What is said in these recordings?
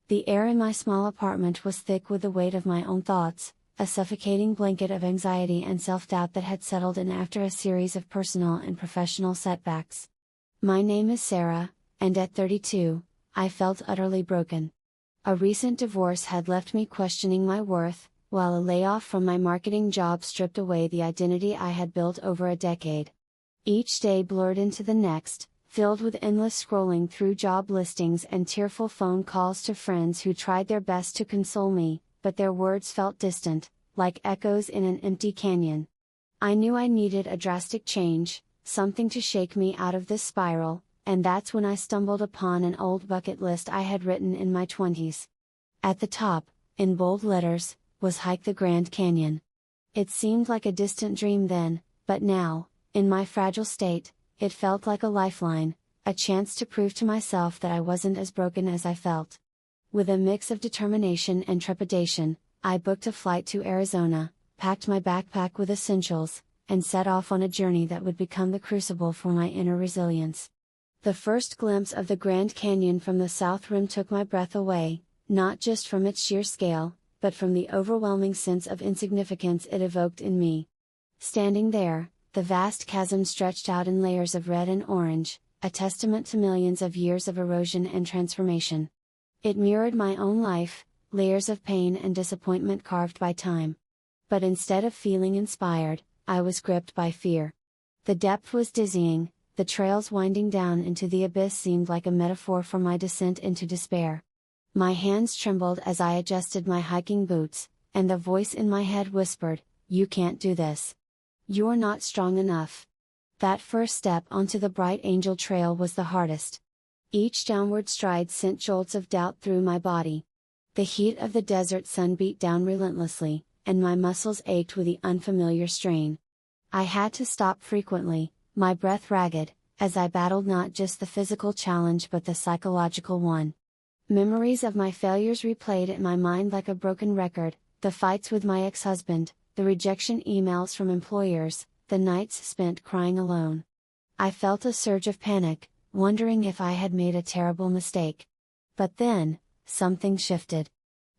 The air in my small apartment was thick with the weight of my own thoughts, a suffocating blanket of anxiety and self-doubt that had settled in after a series of personal and professional setbacks. My name is Sarah, and at 32, I felt utterly broken. A recent divorce had left me questioning my worth, while a layoff from my marketing job stripped away the identity I had built over a decade. Each day blurred into the next, filled with endless scrolling through job listings and tearful phone calls to friends who tried their best to console me, but their words felt distant, like echoes in an empty canyon. I knew I needed a drastic change, something to shake me out of this spiral, and that's when I stumbled upon an old bucket list I had written in my 20s. At the top, in bold letters, was hike the Grand Canyon. It seemed like a distant dream then, but now, in my fragile state, it felt like a lifeline, a chance to prove to myself that I wasn't as broken as I felt. With a mix of determination and trepidation, I booked a flight to Arizona, packed my backpack with essentials, and set off on a journey that would become the crucible for my inner resilience. The first glimpse of the Grand Canyon from the South Rim took my breath away, not just from its sheer scale, but from the overwhelming sense of insignificance it evoked in me. Standing there, the vast chasm stretched out in layers of red and orange, a testament to millions of years of erosion and transformation. It mirrored my own life, layers of pain and disappointment carved by time. But instead of feeling inspired, I was gripped by fear. The depth was dizzying, the trails winding down into the abyss seemed like a metaphor for my descent into despair. My hands trembled as I adjusted my hiking boots, and the voice in my head whispered, "You can't do this. You're not strong enough." That first step onto the bright angel trail was the hardest. Each downward stride sent jolts of doubt through my body. The heat of the desert sun beat down relentlessly, and my muscles ached with the unfamiliar strain. I had to stop frequently, my breath ragged, as I battled not just the physical challenge but the psychological one. Memories of my failures replayed in my mind like a broken record, the fights with my ex-husband, the rejection emails from employers, the nights spent crying alone. I felt a surge of panic, wondering if I had made a terrible mistake. But then, something shifted.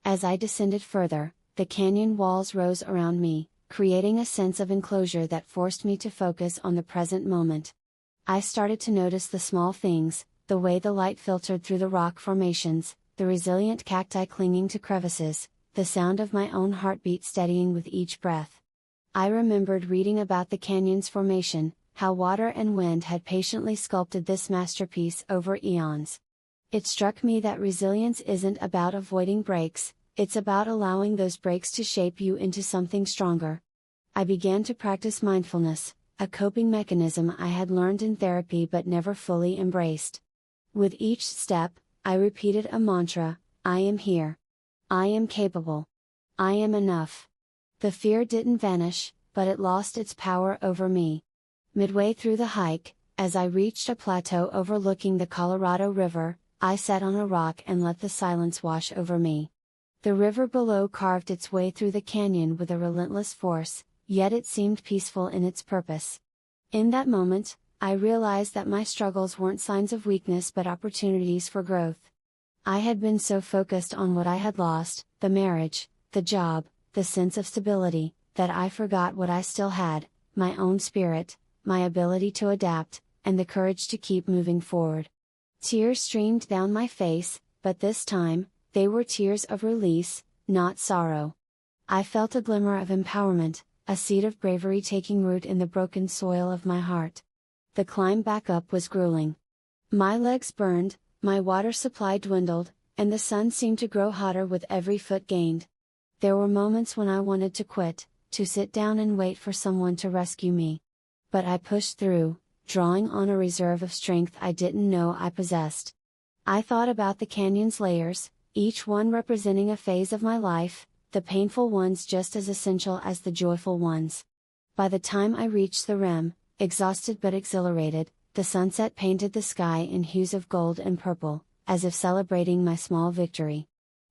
As I descended further, the canyon walls rose around me, creating a sense of enclosure that forced me to focus on the present moment. I started to notice the small things, the way the light filtered through the rock formations, the resilient cacti clinging to crevices, the sound of my own heartbeat steadying with each breath. I remembered reading about the canyon's formation, how water and wind had patiently sculpted this masterpiece over eons. It struck me that resilience isn't about avoiding breaks, it's about allowing those breaks to shape you into something stronger. I began to practice mindfulness, a coping mechanism I had learned in therapy but never fully embraced. With each step, I repeated a mantra: I am here. I am capable. I am enough. The fear didn't vanish, but it lost its power over me. Midway through the hike, as I reached a plateau overlooking the Colorado River, I sat on a rock and let the silence wash over me. The river below carved its way through the canyon with a relentless force, yet it seemed peaceful in its purpose. In that moment, I realized that my struggles weren't signs of weakness but opportunities for growth. I had been so focused on what I had lost, the marriage, the job, the sense of stability, that I forgot what I still had, my own spirit, my ability to adapt, and the courage to keep moving forward. Tears streamed down my face, but this time, they were tears of release, not sorrow. I felt a glimmer of empowerment, a seed of bravery taking root in the broken soil of my heart. The climb back up was grueling. My legs burned, my water supply dwindled, and the sun seemed to grow hotter with every foot gained. There were moments when I wanted to quit, to sit down and wait for someone to rescue me. But I pushed through, drawing on a reserve of strength I didn't know I possessed. I thought about the canyon's layers, each one representing a phase of my life, the painful ones just as essential as the joyful ones. By the time I reached the rim, exhausted but exhilarated, the sunset painted the sky in hues of gold and purple, as if celebrating my small victory.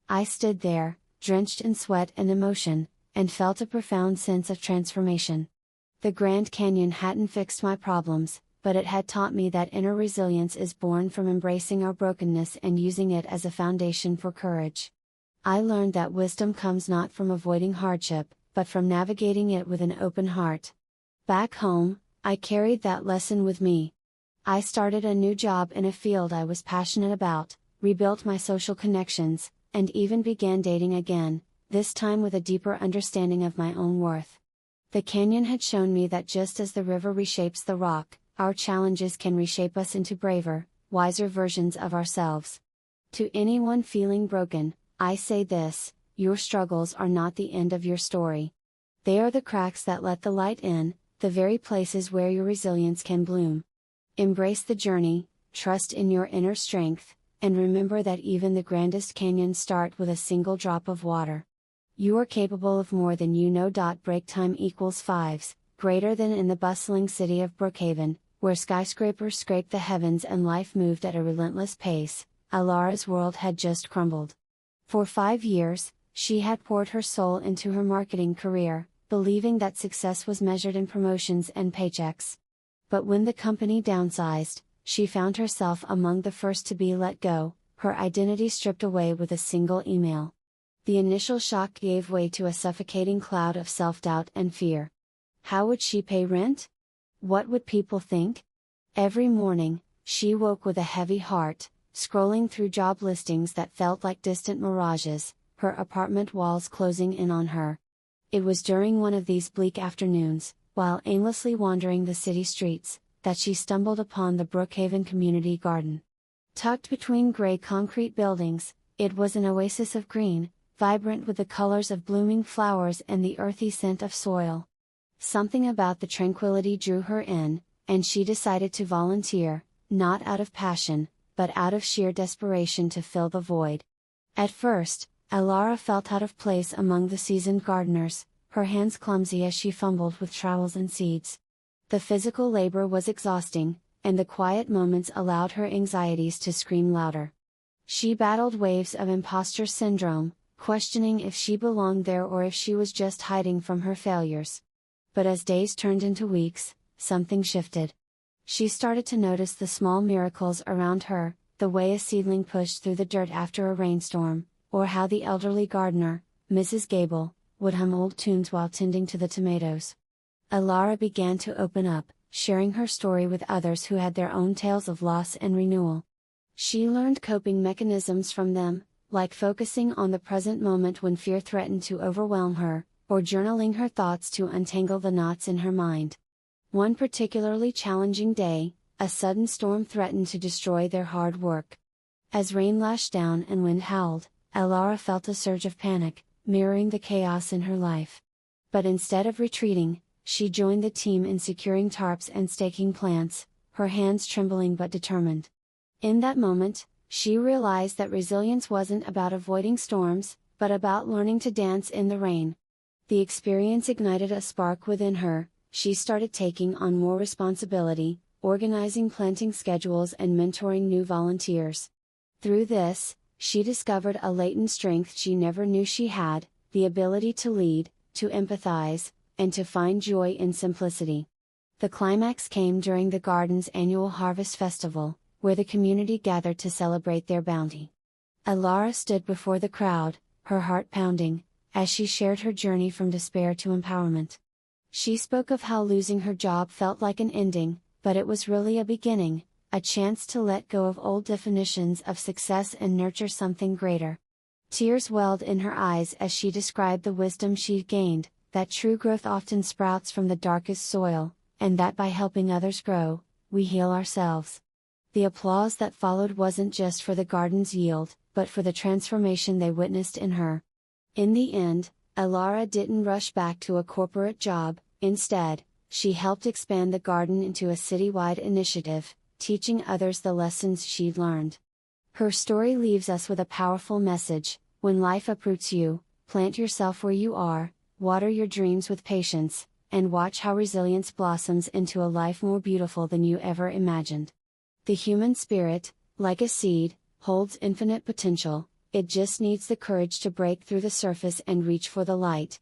I stood there, drenched in sweat and emotion, and felt a profound sense of transformation. The Grand Canyon hadn't fixed my problems, but it had taught me that inner resilience is born from embracing our brokenness and using it as a foundation for courage. I learned that wisdom comes not from avoiding hardship, but from navigating it with an open heart. Back home, I carried that lesson with me. I started a new job in a field I was passionate about, rebuilt my social connections, and even began dating again, this time with a deeper understanding of my own worth. The canyon had shown me that just as the river reshapes the rock, our challenges can reshape us into braver, wiser versions of ourselves. To anyone feeling broken, I say this: your struggles are not the end of your story. They are the cracks that let the light in, the very places where your resilience can bloom. Embrace the journey, trust in your inner strength, and remember that even the grandest canyons start with a single drop of water. You are capable of more than you know. Break time equals 5s, greater than in the bustling city of Brookhaven, where skyscrapers scraped the heavens and life moved at a relentless pace. Alara's world had just crumbled. For 5 years, she had poured her soul into her marketing career, believing that success was measured in promotions and paychecks. But when the company downsized, she found herself among the first to be let go, her identity stripped away with a single email. The initial shock gave way to a suffocating cloud of self-doubt and fear. How would she pay rent? What would people think? Every morning, she woke with a heavy heart, scrolling through job listings that felt like distant mirages, her apartment walls closing in on her. It was during one of these bleak afternoons, while aimlessly wandering the city streets, that she stumbled upon the Brookhaven Community Garden. Tucked between gray concrete buildings, it was an oasis of green, vibrant with the colors of blooming flowers and the earthy scent of soil. Something about the tranquility drew her in, and she decided to volunteer, not out of passion, but out of sheer desperation to fill the void. At first, Alara felt out of place among the seasoned gardeners, her hands clumsy as she fumbled with trowels and seeds. The physical labor was exhausting, and the quiet moments allowed her anxieties to scream louder. She battled waves of imposter syndrome, questioning if she belonged there or if she was just hiding from her failures. But as days turned into weeks, something shifted. She started to notice the small miracles around her, the way a seedling pushed through the dirt after a rainstorm, or how the elderly gardener, Mrs. Gable, would hum old tunes while tending to the tomatoes. Alara began to open up, sharing her story with others who had their own tales of loss and renewal. She learned coping mechanisms from them, like focusing on the present moment when fear threatened to overwhelm her, or journaling her thoughts to untangle the knots in her mind. One particularly challenging day, a sudden storm threatened to destroy their hard work. As rain lashed down and wind howled, Alara felt a surge of panic, mirroring the chaos in her life. But instead of retreating, she joined the team in securing tarps and staking plants, her hands trembling but determined. In that moment, she realized that resilience wasn't about avoiding storms, but about learning to dance in the rain. The experience ignited a spark within her. She started taking on more responsibility, organizing planting schedules and mentoring new volunteers. Through this, she discovered a latent strength she never knew she had, the ability to lead, to empathize, and to find joy in simplicity. The climax came during the garden's annual Harvest Festival, where the community gathered to celebrate their bounty. Alara stood before the crowd, her heart pounding, as she shared her journey from despair to empowerment. She spoke of how losing her job felt like an ending, but it was really a beginning, a chance to let go of old definitions of success and nurture something greater. Tears welled in her eyes as she described the wisdom she'd gained, that true growth often sprouts from the darkest soil, and that by helping others grow, we heal ourselves. The applause that followed wasn't just for the garden's yield, but for the transformation they witnessed in her. In the end, Alara didn't rush back to a corporate job. Instead, she helped expand the garden into a citywide initiative, teaching others the lessons she'd learned. Her story leaves us with a powerful message: when life uproots you, plant yourself where you are, water your dreams with patience, and watch how resilience blossoms into a life more beautiful than you ever imagined. The human spirit, like a seed, holds infinite potential. It just needs the courage to break through the surface and reach for the light.